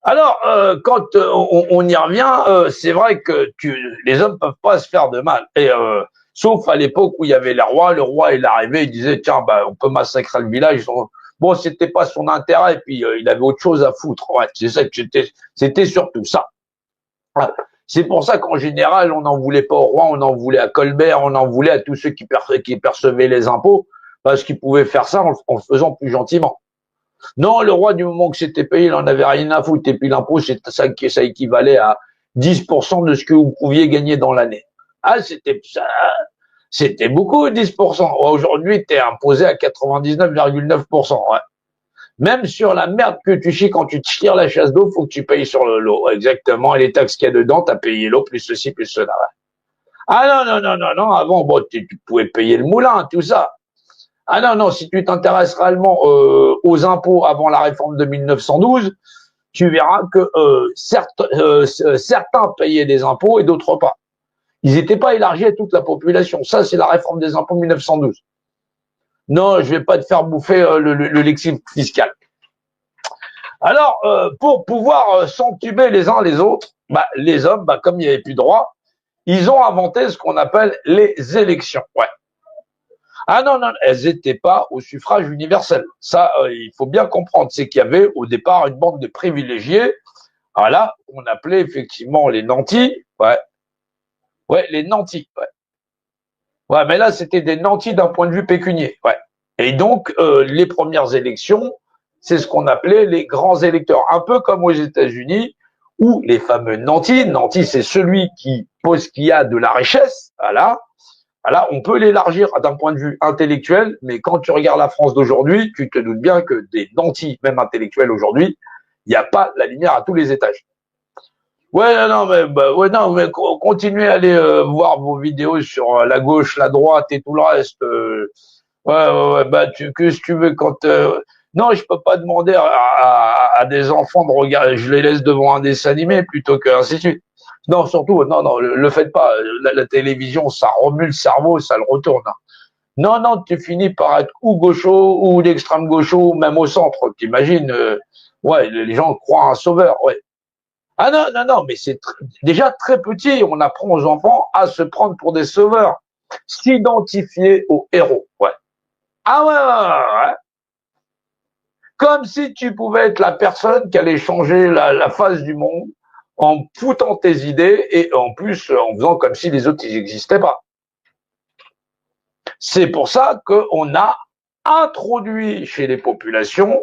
Alors, quand on y revient, c'est vrai que les hommes peuvent pas se faire de mal. Et sauf à l'époque où il y avait les rois, le roi il arrivait, il disait tiens, bah, on peut massacrer le village. Bon, c'était pas son intérêt, et puis il avait autre chose à foutre. Ouais, c'est ça que c'était surtout ça. Ouais. C'est pour ça qu'en général, on n'en voulait pas au roi, on en voulait à Colbert, on en voulait à tous ceux qui percevaient les impôts, parce qu'ils pouvaient faire ça en le faisant plus gentiment. Non, le roi, du moment que c'était payé, il en avait rien à foutre. Et puis l'impôt, ça équivalait à 10% de ce que vous pouviez gagner dans l'année. Ah, c'était beaucoup, 10%. Aujourd'hui, t'es imposé à 99,9%. Ouais. Même sur la merde que tu chies quand tu tires la chasse d'eau, faut que tu payes sur le lot. Exactement. Et les taxes qu'il y a dedans, t'as payé l'eau, plus ceci, plus cela. Ouais. Ah non, non, non, non, non. Avant, bon, tu pouvais payer le moulin, tout ça. Ah non, non, si tu t'intéresses réellement aux impôts avant la réforme de 1912, tu verras que certains payaient des impôts et d'autres pas. Ils n'étaient pas élargis à toute la population. Ça, c'est la réforme des impôts de 1912. Non, je vais pas te faire bouffer le lexique fiscal. Alors, pour pouvoir s'entuber les uns les autres, bah, les hommes, bah, comme il n'y avait plus de droit, ils ont inventé ce qu'on appelle les élections. Ouais. Ah non, non, elles n'étaient pas au suffrage universel. Ça, il faut bien comprendre. C'est qu'il y avait au départ une bande de privilégiés, voilà, qu'on appelait effectivement les nantis. Ouais, ouais, les nantis. Ouais, ouais, mais là, c'était des nantis d'un point de vue pécunier. Ouais. Et donc, les premières élections, c'est ce qu'on appelait les grands électeurs. Un peu comme aux États-Unis, où les fameux nantis, nantis, c'est celui qui pose qu'il y a de la richesse, voilà. Voilà, on peut l'élargir d'un point de vue intellectuel, mais quand tu regardes la France d'aujourd'hui, tu te doutes bien que des nantis, même intellectuels aujourd'hui, il n'y a pas la lumière à tous les étages. Ouais, non, non, mais, bah, ouais, non, mais continuez à aller voir vos vidéos sur la gauche, la droite et tout le reste. Ouais, ouais, ouais, bah, que tu veux quand. Non, je peux pas demander à des enfants de regarder. Je les laisse devant un dessin animé plutôt qu'ainsi de suite. Non, surtout, non, non, le faites pas. La télévision, ça remue le cerveau, ça le retourne. Non, non, tu finis par être ou gaucho, ou d'extrême gaucho, ou même au centre. T'imagines, ouais, les gens croient à un sauveur, ouais. Ah non, non, non, mais déjà très petit, on apprend aux enfants à se prendre pour des sauveurs, s'identifier aux héros, ouais. Ah ouais, ouais, ouais, ouais. Comme si tu pouvais être la personne qui allait changer la face du monde en foutant tes idées et en plus en faisant comme si les autres ils n'existaient pas. C'est pour ça qu'on a introduit chez les populations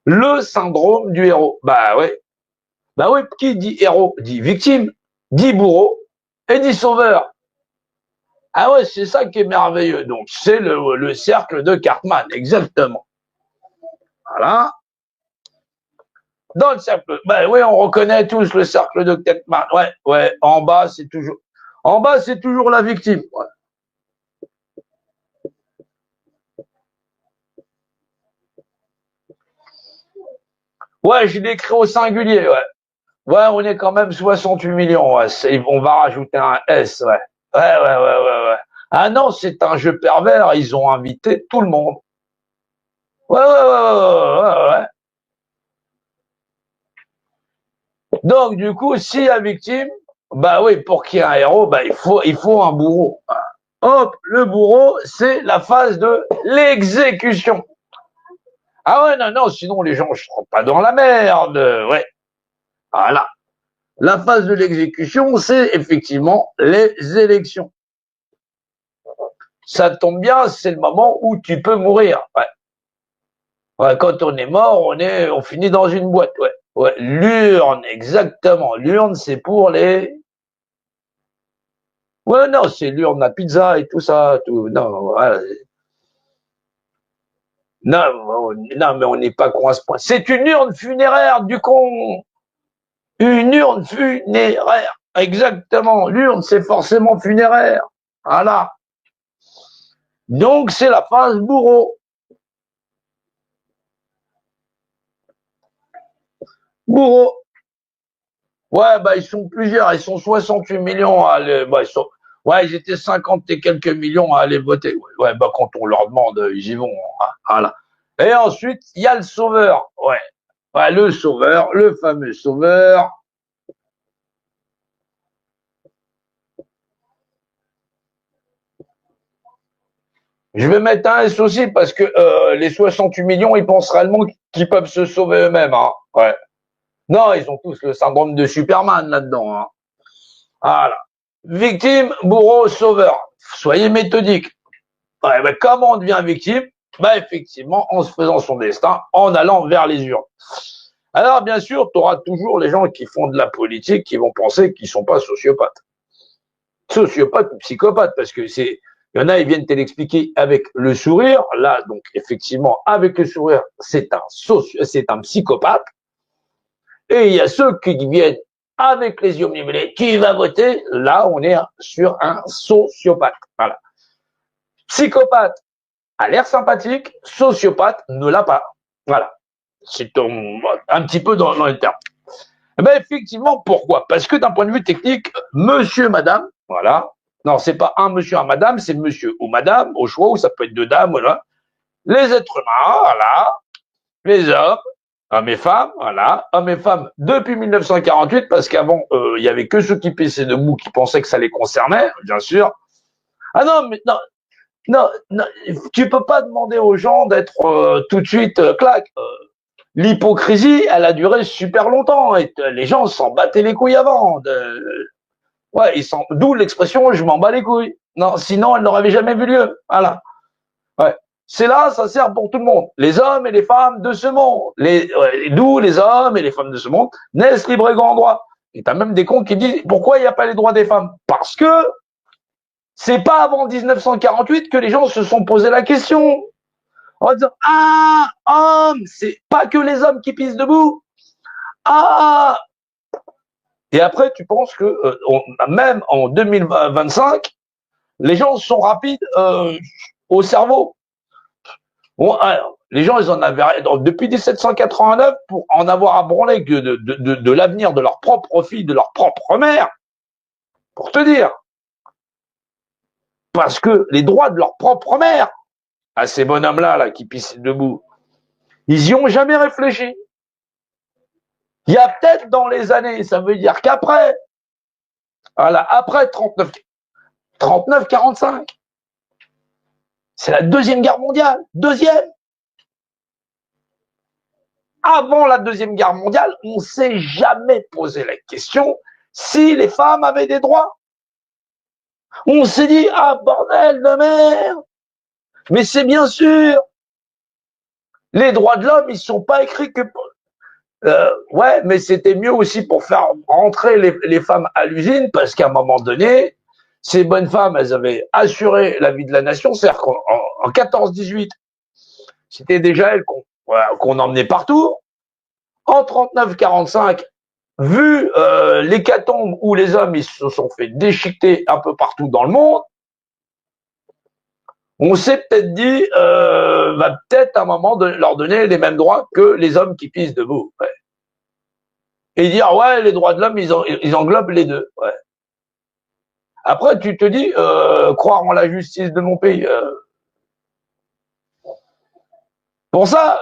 le syndrome du héros. Bah ouais, qui dit héros dit victime, dit bourreau et dit sauveur. Ah ouais, c'est ça qui est merveilleux. Donc c'est le cercle de Cartman, exactement. Voilà. Dans le cercle, ben oui, on reconnaît tous le cercle de Cartman. Ouais, ouais. En bas, c'est toujours la victime. Ouais. Ouais, je l'ai écrit au singulier. Ouais. Ouais, on est quand même 68 millions. Ouais. On va rajouter un S. Ouais. Ouais, ouais, ouais, ouais, ouais. Ah non, c'est un jeu pervers. Ils ont invité tout le monde. Ouais, ouais, ouais, ouais, ouais, ouais. Donc, du coup, si la victime, bah oui, pour qu'il y ait un héros, bah il faut un bourreau. Hop, le bourreau, c'est la phase de l'exécution. Ah ouais, non, non, sinon les gens ne seront pas dans la merde. Ouais, voilà. La phase de l'exécution, c'est effectivement les élections. Ça tombe bien, c'est le moment où tu peux mourir. Ouais. Ouais, quand on est mort, on finit dans une boîte. Ouais. Ouais. L'urne, exactement. L'urne, c'est pour les. Ouais, non, c'est l'urne à pizza et tout ça. Tout. Non, voilà. Non, non, mais on n'est pas con à ce point. C'est une urne funéraire, du con. Une urne funéraire. Exactement. L'urne, c'est forcément funéraire. Voilà. Donc, c'est la phase bourreau. Bourreau. Ouais, bah, ils sont plusieurs. Ils sont 68 millions à aller, bah, ouais, ils étaient 50 et quelques millions à aller voter. Ouais, ouais, bah, quand on leur demande, ils y vont. Voilà. Et ensuite, il y a le sauveur. Ouais. Ouais, le sauveur, le fameux sauveur. Je vais mettre un S aussi parce que les 68 millions, ils pensent réellement qu'ils peuvent se sauver eux-mêmes. Hein. Ouais. Non, ils ont tous le syndrome de Superman là-dedans. Hein. Voilà. Victime, bourreau, sauveur. Soyez méthodique. Ouais, bah, comment on devient victime? Bah, effectivement, en se faisant son destin, en allant vers les urnes. Alors, bien sûr, tu auras toujours les gens qui font de la politique qui vont penser qu'ils sont pas sociopathes. Sociopathes ou psychopathes, parce que il y en a, ils viennent te l'expliquer avec le sourire. Là, donc, effectivement, avec le sourire, c'est un psychopathe. Et il y a ceux qui viennent avec les yeux omnibulés. Qui va voter? Là, on est sur un sociopathe. Voilà. Psychopathe a l'air sympathique, sociopathe ne l'a pas. Voilà. C'est un petit peu dans les termes. Eh ben, effectivement, pourquoi? Parce que d'un point de vue technique, monsieur, madame, voilà. Non, c'est pas un monsieur, un madame, c'est monsieur ou madame, au choix, ou ça peut être deux dames, voilà. Les êtres humains, voilà. Les hommes et femmes, voilà. Hommes et femmes depuis 1948, parce qu'avant, il y avait que ceux qui pissaient debout qui pensaient que ça les concernait, bien sûr. Ah non, mais non, non, tu peux pas demander aux gens d'être tout de suite clac. L'hypocrisie, elle a duré super longtemps et les gens s'en battaient les couilles avant. Ouais, d'où l'expression je m'en bats les couilles. Non, sinon elle n'aurait jamais vu lieu. Voilà. Ouais. C'est là, ça sert pour tout le monde. Les hommes et les femmes de ce monde. D'où les hommes et les femmes de ce monde naissent libres et grands droits. Et t'as même des cons qui disent pourquoi il n'y a pas les droits des femmes? Parce que c'est pas avant 1948 que les gens se sont posé la question. En disant ah, homme, c'est pas que les hommes qui pissent debout. Ah. Et après, tu penses que même en 2025, les gens sont rapides au cerveau. Bon, alors, les gens, ils en avaient depuis 1789 pour en avoir à branler que de l'avenir de leur propre fille, de leur propre mère. Pour te dire. Parce que les droits de leur propre mère, à ces bonhommes-là là, qui pissent debout, ils y ont jamais réfléchi. Il y a peut-être dans les années, ça veut dire qu'après, voilà, après 39-45, c'est la Deuxième Guerre mondiale. Deuxième. Avant la Deuxième Guerre mondiale, on s'est jamais posé la question si les femmes avaient des droits. On s'est dit, ah bordel de merde. Mais c'est bien sûr. Les droits de l'homme, ils sont pas écrits que... ouais, mais c'était mieux aussi pour faire rentrer les femmes à l'usine parce qu'à un moment donné, ces bonnes femmes, elles avaient assuré la vie de la nation. C'est-à-dire qu'en 14-18, c'était déjà elles qu'on emmenait partout. En 39-45, vu l'hécatombe où les hommes ils se sont fait déchiqueter un peu partout dans le monde, on s'est peut-être dit, va peut-être à un moment leur donner les mêmes droits que les hommes qui pissent debout. Ouais. Et dire, ouais, les droits de l'homme, ils englobent les deux. Ouais. Après, tu te dis, croire en la justice de mon pays. Pour ça,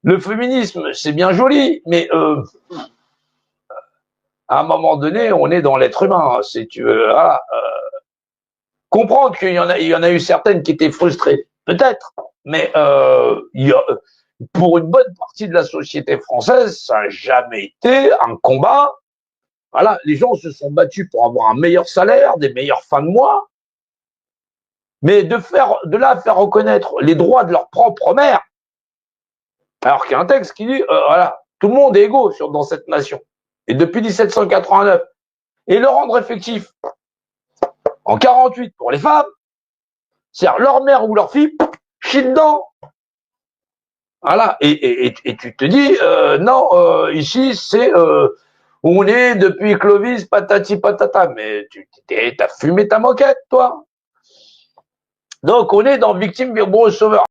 le féminisme, c'est bien joli, mais à un moment donné, on est dans l'être humain. Si tu veux, voilà, comprendre qu'il y en a eu certaines qui étaient frustrées, peut-être, mais pour une bonne partie de la société française, ça n'a jamais été un combat. Voilà, les gens se sont battus pour avoir un meilleur salaire, des meilleures fins de mois, mais de là à faire reconnaître les droits de leur propre mère, alors qu'il y a un texte qui dit, voilà, tout le monde est égaux dans cette nation, et depuis 1789, et le rendre effectif en 48 pour les femmes, c'est-à-dire leur mère ou leur fille, chie dedans. Voilà, et tu te dis, non, ici, c'est, on est depuis Clovis, patati patata, mais t'as fumé ta moquette, toi. Donc, on est dans victime, bourreau, sauveur.